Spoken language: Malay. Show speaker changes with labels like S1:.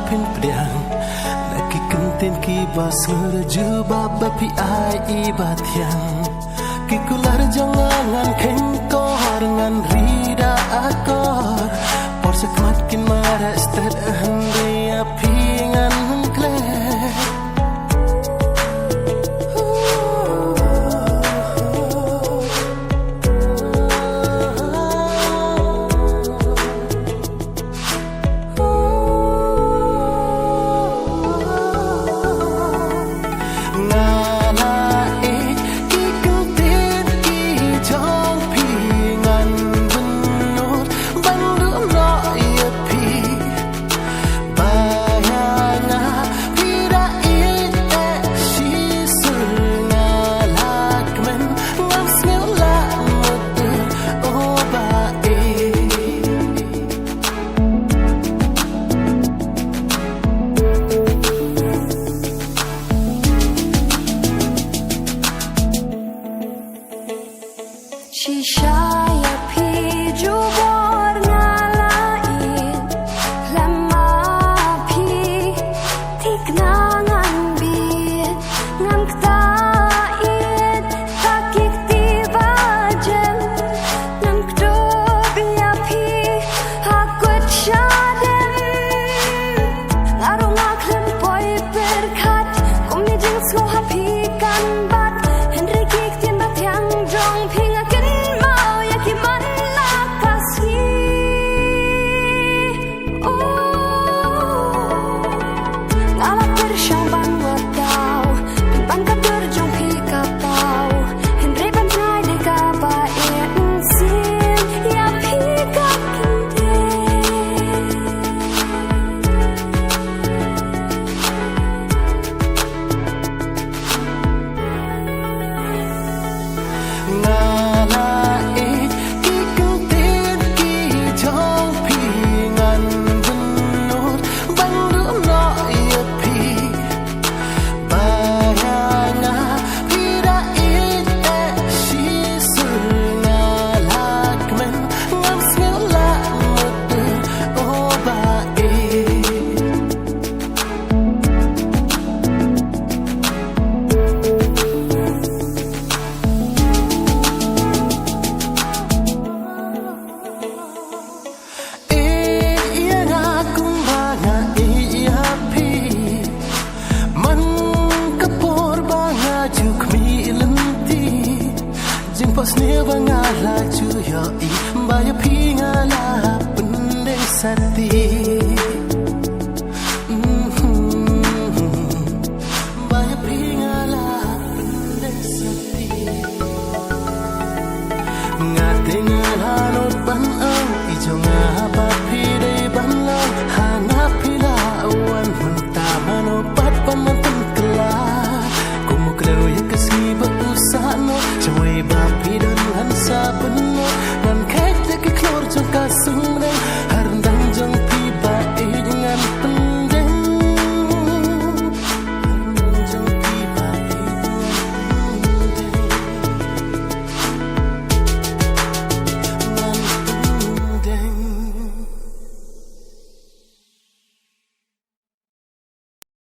S1: pin priang Naki kentin ki basur juba bapi ai ibatiang Ki kular jangan kengkor ngan rida akor Por sekmakin mara stad handi api ngan klek
S2: Shishaya piju bor ngalain lama pi tiknangan bin ngan ktain takik tibajen ngan kdobia pi hakut shaden ngarong aklem poi berkat kumni jing sloha pi kan bat henry kik tin bat yang jong ping Pasnya bangala cuyo I Baya pingala pendek sati Baya pingala pendek sati Ngating